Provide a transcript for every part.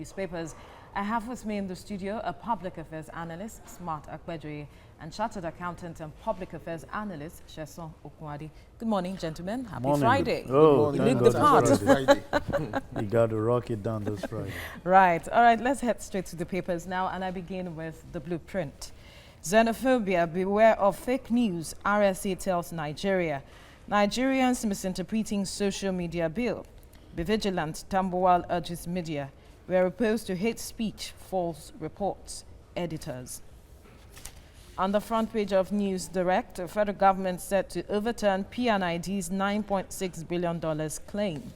newspapers. I have with me in the studio a public affairs analyst, Smart Akpedri, and chartered accountant and public affairs analyst, Sheson Okunwadi. Good morning, gentlemen. Happy Friday. Oh, you look the part. You got to rock it down this Friday. Right. All right, let's head straight to the papers now, and I begin with the blueprint. Xenophobia, beware of fake news, RSA tells Nigeria. Nigerians misinterpreting social media bill. Be vigilant, Tambuwal urges media. We are opposed to hate speech, false reports. Editors. On the front page of News Direct, the federal government set to overturn PNID's $9.6 billion claim.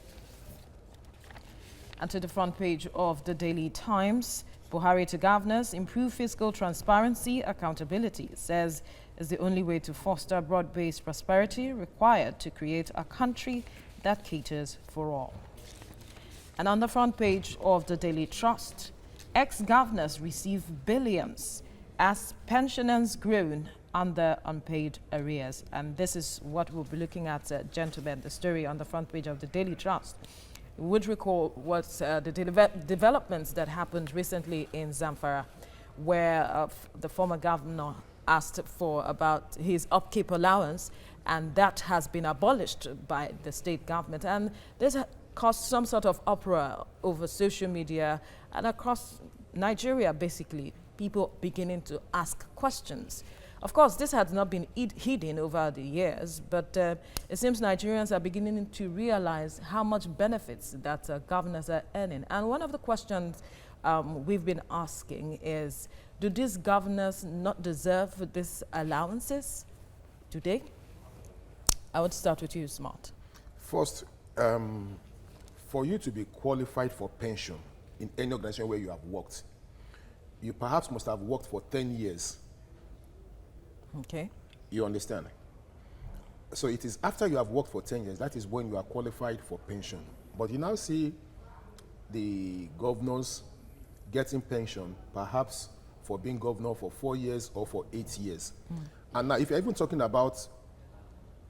And to the front page of the Daily Times, Buhari to governors, improve fiscal transparency, accountability, says is the only way to foster broad-based prosperity required to create a country that caters for all. And on the front page of the Daily Trust, ex-governors receive billions as pensioners groan under unpaid arrears. And this is what we'll be looking at, gentlemen, the story on the front page of the Daily Trust. You would recall what the developments that happened recently in Zamfara, where the former governor asked for about his upkeep allowance, and that has been abolished by the state government. And this caused some sort of uproar over social media and across Nigeria, basically, people beginning to ask questions. Of course, this had not been hidden over the years, but it seems Nigerians are beginning to realize how much benefits that governors are earning. And one of the questions we've been asking is, do these governors not deserve these allowances today? I would start with you, Smart. First, for you to be qualified for pension in any organization where you have worked, you perhaps must have worked for 10 years. Okay. You understand? So it is after you have worked for 10 years, that is when you are qualified for pension. But you now see the governors getting pension, perhaps for being governor for 4 years or for 8 years. And now if you're even talking about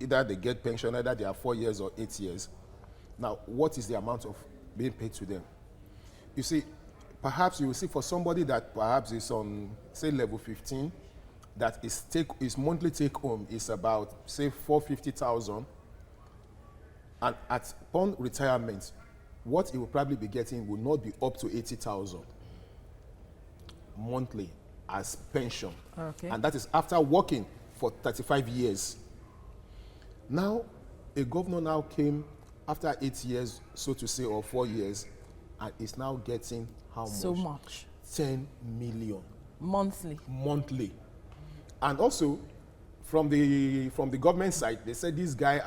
either they get pension, either they are 4 years or 8 years, now what is the amount of being paid to them? You see, perhaps you will see for somebody that perhaps is on, say, level 15, that his monthly take home is about, say, 450,000, and upon retirement, what he will probably be getting will not be up to 80,000 monthly as pension. Okay. And that is after working for 35 years. Now, a governor now came after 8 years, so to say, or 4 years, and is now getting how much? So much. 10 million. Monthly. Monthly. And also, from the government side, they said this guy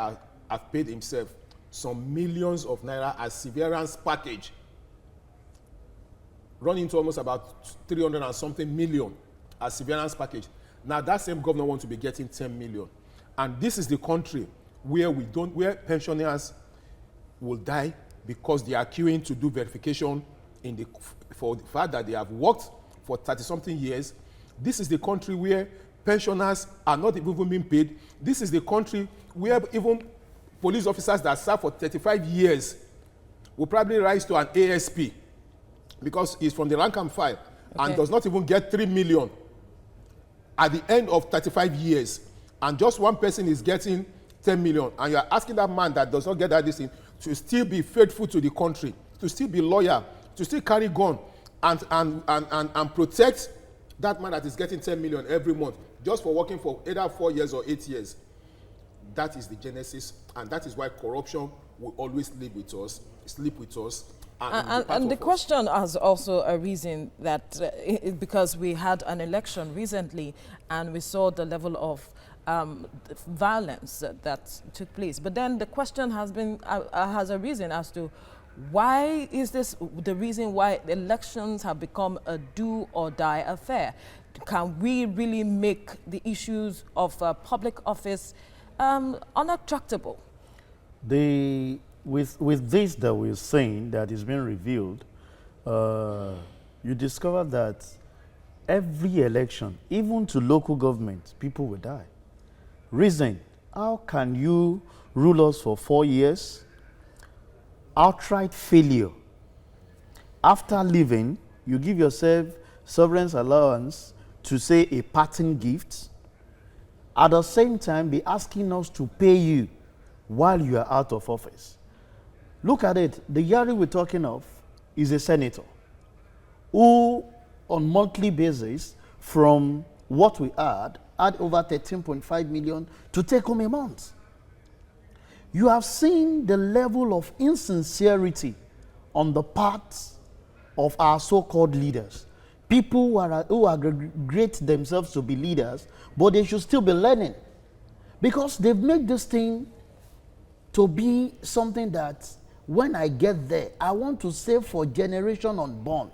has paid himself some millions of naira as severance package, running to almost about 300 and something million as severance package. Now that same governor wants to be getting 10 million. And this is the country where pensioners will die because they are queuing to do verification for the fact that they have worked for 30-something years. This is the country where pensioners are not even being paid. This is the country where even police officers that serve for 35 years will probably rise to an ASP because he's from the rank and file and does not even get 3 million at the end of 35 years. And just one person is getting 10 million. And you are asking that man that does not get that thing to still be faithful to the country, to still be loyal, to still carry gun and protect that man that is getting 10 million every month just for working for either 4 years or 8 years. That is the genesis, and that is why corruption will always sleep with us. And the question has also a reason that because we had an election recently and we saw the level of violence that took place. But then the question has a reason as to why is this the reason why elections have become a do or die affair? Can we really make the issues of public office unattractable? With this that we're saying that is being revealed, you discover that every election, even to local government, people will die. Reason, how can you rule us for 4 years? Outright failure. After leaving, you give yourself sovereign's allowance to say a parting gift. At the same time, be asking us to pay you while you are out of office. Look at it. The Yari we're talking of is a senator who, on monthly basis, from what we had over 13.5 million to take home a month. You have seen the level of insincerity on the part of our so-called leaders. People who aggregate themselves to be leaders, but they should still be learning. Because they've made this thing to be something that when I get there, I want to save for generation unborn.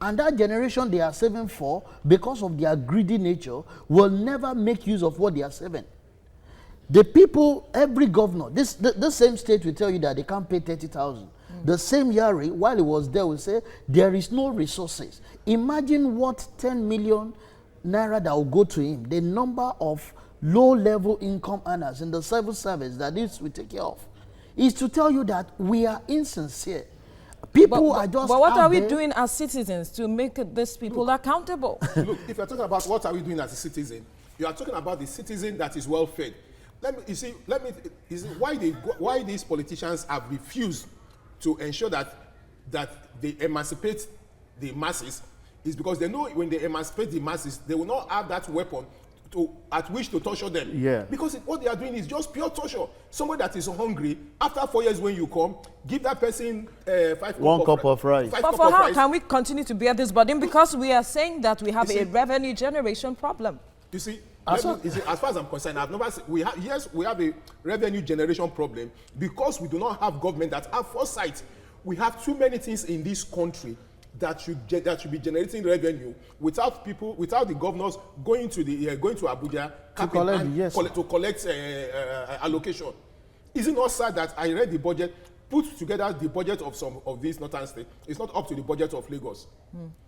And that generation they are saving for, because of their greedy nature, will never make use of what they are saving. The people, every governor, this same state will tell you that they can't pay 30,000. The same Yari, while he was there, will say there is no resources. Imagine what 10 million naira that will go to him, the number of low-level income earners in the civil service that this will take care of, is to tell you that we are insincere. People are just. But what are we doing as citizens to make these people accountable? Look, if you're talking about what are we doing as a citizen, you are talking about the citizen that is well fed. You see why these politicians have refused to ensure that they emancipate the masses is because they know when they emancipate the masses, they will not have that weapon at which to torture them. Yeah. Because what they are doing is just pure torture. Somebody that is hungry, after 4 years when you come, give that person 5 cup of rice. But for how can we continue to bear this burden? Because we are saying that we have a revenue generation problem. You see, as far as I'm concerned, I've never seen, yes, we have a revenue generation problem because we do not have government that have foresight. We have too many things in this country that should be generating revenue without the governors going to Abuja to collect allocation. Is it not sad that I read the budget, put together the budget of some of these northern states? It's not up to the budget of Lagos.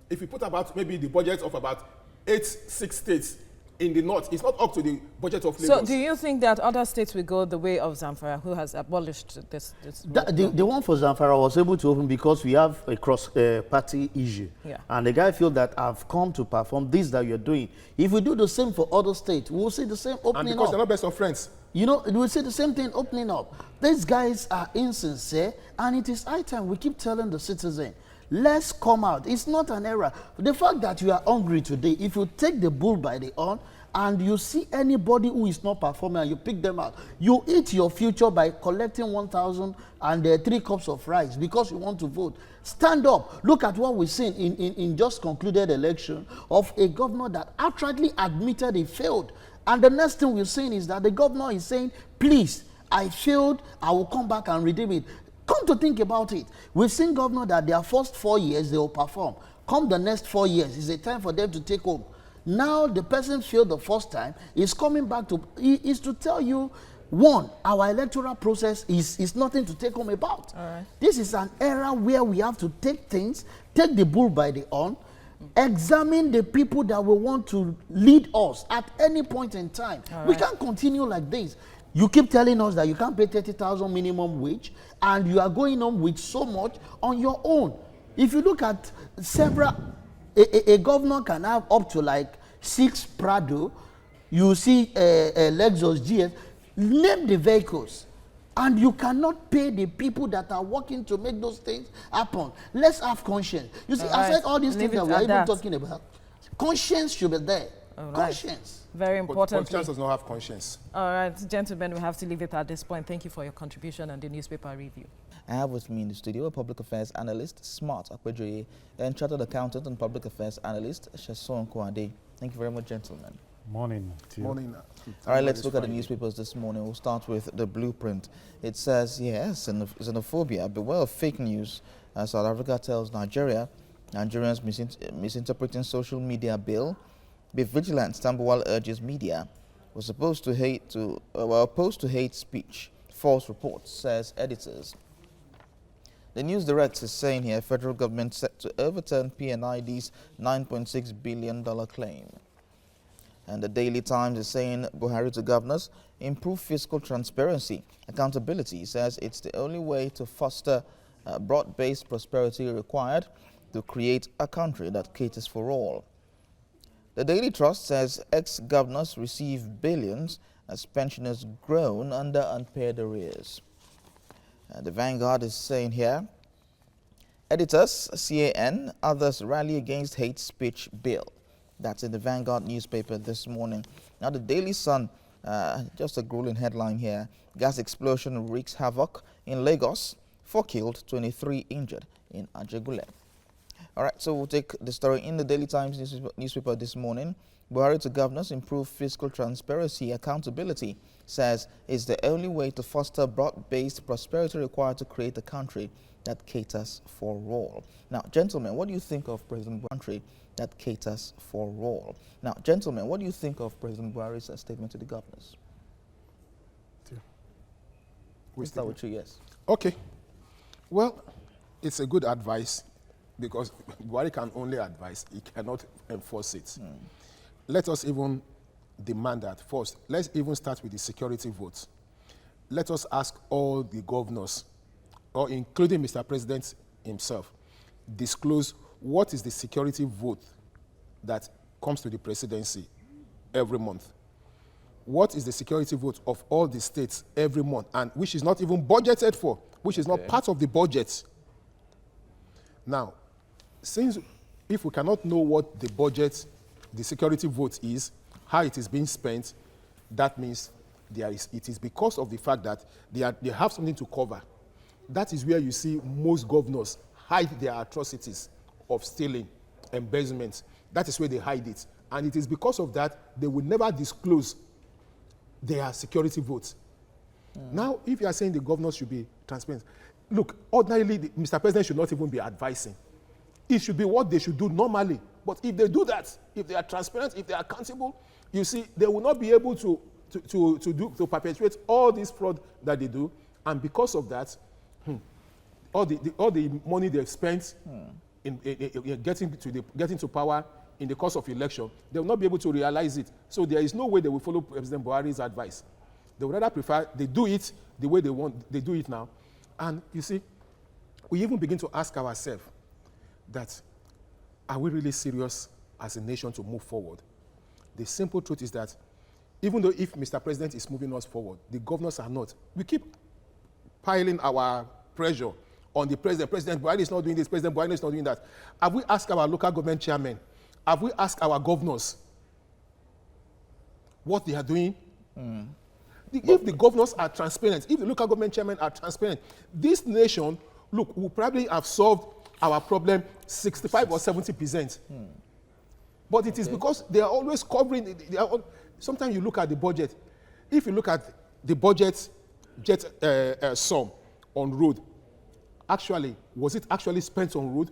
If you put about maybe the budget of about 6 states in the north, it's not up to the budget of Lagos. So do you think that other states will go the way of Zamfara, who has abolished this? The one for Zamfara was able to open because we have a cross-party issue. Yeah. And the guy feel that I've come to perform this that you're doing. If we do the same for other states, we'll see the same opening up. And because they're not best of friends. You know, we'll see the same thing opening up. These guys are insincere, and it is high time we keep telling the citizen, let's come out. It's not an error. The fact that you are hungry today, if you take the bull by the horn and you see anybody who is not performing and you pick them out, you eat your future by collecting 1,000 and 3 cups of rice because you want to vote. Stand up. Look at what we've seen in just concluded election of a governor that outrightly admitted he failed. And the next thing we're seeing is that the governor is saying, please, I failed, I will come back and redeem it. Come to think about it, we've seen governor that their first 4 years, they will perform. Come the next 4 years, it's a time for them to take home. Now the person failed the first time, is coming back to, is to tell you, one, our electoral process is nothing to take home about. All right. This is an era where we have to take the bull by the horn, examine the people that will want to lead us at any point in time. All We right. can't continue like this. You keep telling us that you can't pay 30,000 minimum wage, and you are going on with so much on your own. If you look at several, a governor can have up to like 6 Prado. You see Lexus GS. Name the vehicles, and you cannot pay the people that are working to make those things happen. Let's have conscience. You see, aside all these things that we're even talking about, conscience should be there. Conscience. Very important. Politicians does not have conscience. All right, gentlemen, we have to leave it at this point. Thank you for your contribution on the newspaper review. I have with me in the studio a public affairs analyst, Smart Akwejoye, and chartered accountant and public affairs analyst, Sheson Kwade. Thank you very much, gentlemen. Morning to you. Morning. All right, let's look at the newspapers this morning. We'll start with the blueprint. It says, yes, xenophobia, beware of fake news. South Africa tells Nigeria, Nigerians misinterpreting social media bill. Be vigilant, Tambuwal urges media. We're opposed to hate speech. False reports, says editors. The News Direct is saying here, federal government set to overturn PNID's $9.6 billion claim. And the Daily Times is saying Buhari to governors, improve fiscal transparency. Accountability says it's the only way to foster broad-based prosperity required to create a country that caters for all. The Daily Trust says ex-governors receive billions as pensioners groan under unpaid arrears. The Vanguard is saying here, editors, CAN, others rally against hate speech bill. That's in the Vanguard newspaper this morning. Now the Daily Sun, just a grueling headline here, gas explosion wreaks havoc in Lagos, 4 killed, 23 injured in Ajegule. All right, so we'll take the story in the Daily Times newspaper this morning. Buhari to governors improve fiscal transparency, accountability, says is the only way to foster broad-based prosperity required to create a country that caters for all. Now, gentlemen, what do you think of President Buhari that caters for all? Now, gentlemen, what do you think of President Buhari's statement to the governors? We'll start with you, yes. Okay. Well, it's a good advice because Buhari can only advise, he cannot enforce it. Let us even demand that first. Let's even start with the security votes. Let us ask all the governors, or including Mr. President himself, disclose what is the security vote that comes to the presidency every month. What is the security vote of all the states every month, and which is not even budgeted for, which is not part of the budget. Now, since if we cannot know what the budget, the security vote is, how it is being spent, that means it is because of the fact that they have something to cover. That is where you see most governors hide their atrocities of stealing, embezzlement. That is where they hide it. And it is because of that they will never disclose their security votes. Now, if you are saying the governors should be transparent, look, ordinarily, Mr. President should not even be advising. It should be what they should do normally. But if they do that, if they are transparent, if they are accountable, you see, they will not be able to perpetuate all this fraud that they do. And because of that, all the money they've spent in getting to power in the course of election, they will not be able to realize it. So there is no way they will follow President Buhari's advice. They would rather prefer they do it the way they want. They do it now. And you see, we even begin to ask ourselves that, are we really serious as a nation to move forward? The simple truth is that even though if Mr. President is moving us forward, the governors are not. We keep piling our pressure on the president. President Buhari is not doing this. President Buhari is not doing that. Have we asked our local government chairmen? Have we asked our governors what they are doing? If the governors are transparent, if the local government chairmen are transparent, this nation, look, will probably have solved our problem 65 or 70%. But it is because they are always covering, sometimes you look at the budget. If you look at the budget sum on road, actually, was it actually spent on road?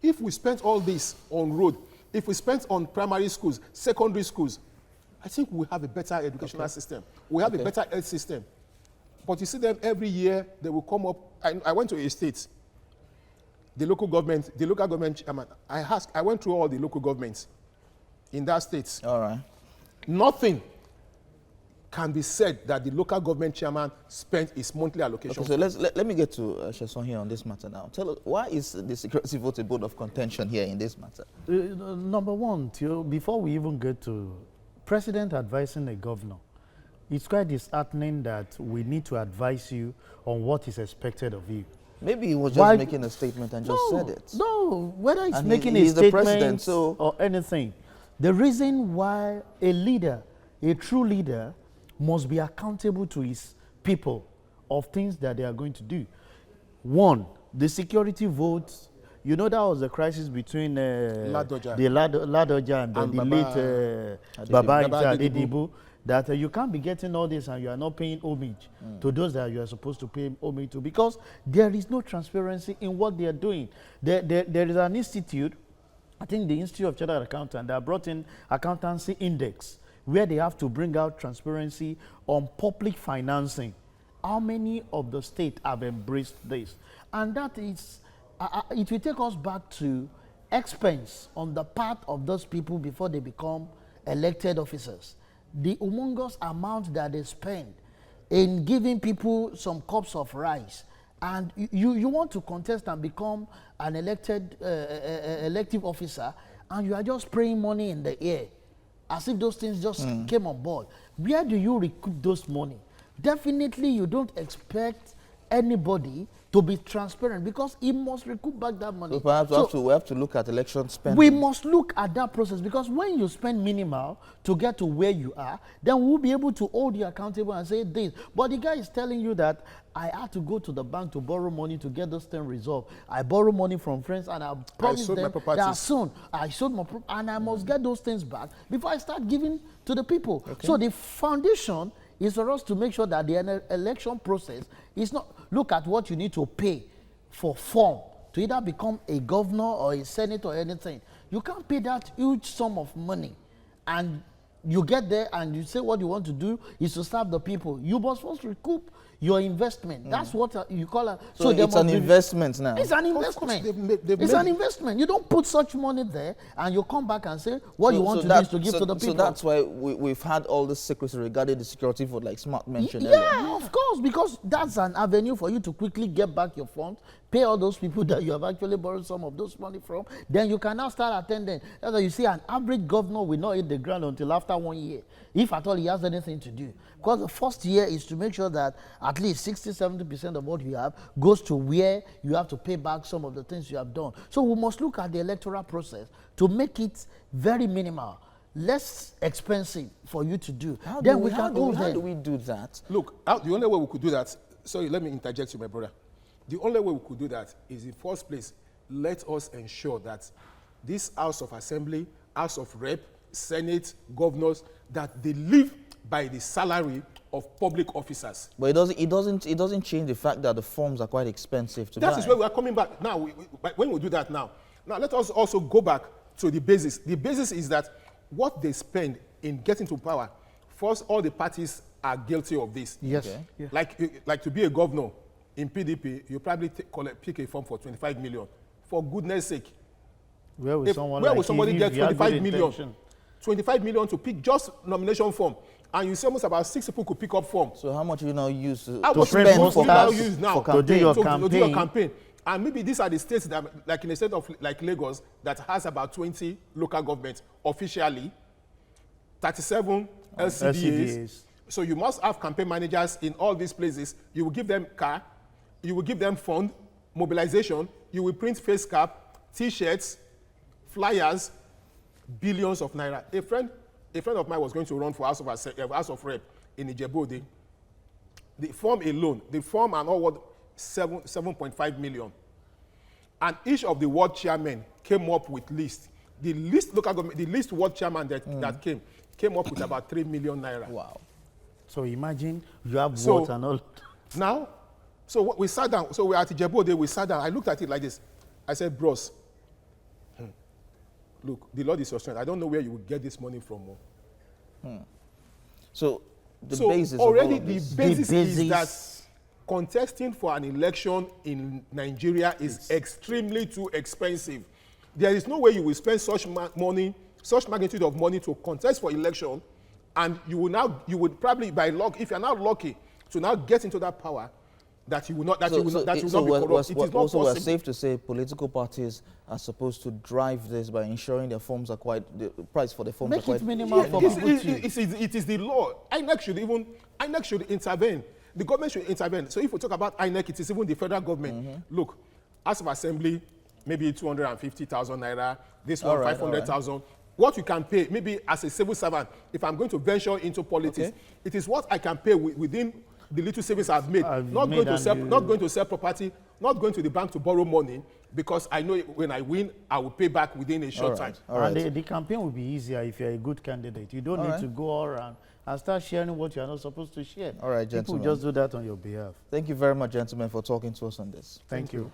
If we spent all this on road, if we spent on primary schools, secondary schools, I think we have a better educational system. We have a better health system. But you see them every year, they will come up. I went to a state, the local government chairman, I went through all the local governments in that state. All right. Nothing can be said that the local government chairman spent his monthly allocation. Okay, so let me get to Sheson here on this matter now. Tell us, why is the security vote a bone of contention here in this matter? Number one, Theo, before we even get to President advising a governor, it's quite disheartening that we need to advise you on what is expected of you. Maybe he was just making a statement and just said it. No, whether it's And making he's a the president, statement or anything, the reason why a leader, a true leader, must be accountable to his people of things that they are going to do. One, the security votes. You know, that was the crisis between Ladoja. the Ladoja and the late Baba Adedibu. That you can't be getting all this and you are not paying homage to those that you are supposed to pay homage to, because there is no transparency in what they are doing. There is an institute, I think the Institute of Chartered Accountants, that brought in accountancy index, where they have to bring out transparency on public financing. How many of the state have embraced this? And that is, it will take us back to expense on the part of those people before they become elected officers. The humongous amount that they spend in giving people some cups of rice and you want to contest and become an elective officer, and you are just spraying money in the air as if those things just came on board. Where do you recoup those money? Definitely you don't expect anybody to be transparent, because he must recoup back that money. So perhaps we have to look at election spending. We must look at that process, because when you spend minimal to get to where you are, then we'll be able to hold you accountable and say this. But the guy is telling you that I had to go to the bank to borrow money to get those things resolved. I borrow money from friends and I promised them that soon I sold my property and I must get those things back before I start giving to the people. Okay. So the foundation is for us to make sure that the election process is not, look at what you need to pay for form to either become a governor or a senator or anything. You can't pay that huge sum of money and you get there and you say what you want to do is to serve the people. You must first recoup your investment. That's what you call it. So it's an investment now. It's an investment. It's an investment. You don't put such money there and you come back and say what you want to do is to give to the people. So that's why we've had all this secrecy regarding the security vote, like Smart mentioned earlier. Yeah, of course, because that's an avenue for you to quickly get back your funds, pay all those people that you have actually borrowed some of those money from. Then you can now start attending. That's why you see an average governor will not hit the ground until after 1 year, if at all he has anything to do. Because the first year is to make sure that at least 60–70% of what you have goes to where you have to pay back some of the things you have done. So we must look at the electoral process to make it very minimal, less expensive for you to do. How do we do that? Look, the only way we could do that, sorry, let me interject you, my brother. The only way we could do that is, in first place, let us ensure that this House of Assembly, House of Rep, Senate, governors, that they live by the salary of public officers. But it doesn't change the fact that the forms are quite expensive to buy. That is where we are coming back now. When we do that now let us also go back to the basis. The basis is that what they spend in getting to power, first, all the parties are guilty of this. Yes. Okay. Yeah. Like to be a governor in PDP, you probably pick a form for 25 million. For goodness sake. Where would somebody get 25 million? 25 million to pick just nomination form. And you say almost about 6 people could pick up form. So how much do you now use to spend to do your campaign? And maybe these are the states that, like in a state of like Lagos, that has about 20 local governments officially, 37 LCDAs. So you must have campaign managers in all these places. You will give them car, you will give them fund, mobilization, you will print face cap, T-shirts, flyers, billions of naira. A friend of mine was going to run for House of Rep in Ijebu. The form alone, the form and all what 7.5 million. And each of the ward chairmen came up with list. The list local government, the list ward chairman that came up with about 3 million naira. Wow. So imagine you have wards and all. Now, so we sat down. So we at Ijebu, we sat down. I looked at it like this. I said, bros, look, the Lord is your strength. I don't know where you will get this money from. So the basis already the basis is that contesting for an election in Nigeria is extremely too expensive. There is no way you will spend such money, such magnitude of money to contest for election, and you would probably by luck, if you're not lucky to now get into that power, that you will not be corrupt. It is not possible. We're safe to say political parties are supposed to drive this by ensuring their forms are the price for the forms are quite minimal for people it is the law. INEC should intervene. The government should intervene. So if we talk about INEC, it is even the federal government. Look, House of Assembly, maybe 250,000 naira, this one 500,000. What you can pay, maybe as a civil servant, if I'm going to venture into politics, it is what I can pay within the little savings I've made. Not going to sell property, not going to the bank to borrow money, because I know when I win, I will pay back within a short time. And the campaign will be easier if you're a good candidate. You don't need to go all around and start sharing what you're not supposed to share. All right, gentlemen. People just do that on your behalf. Thank you very much, gentlemen, for talking to us on this. Thank you.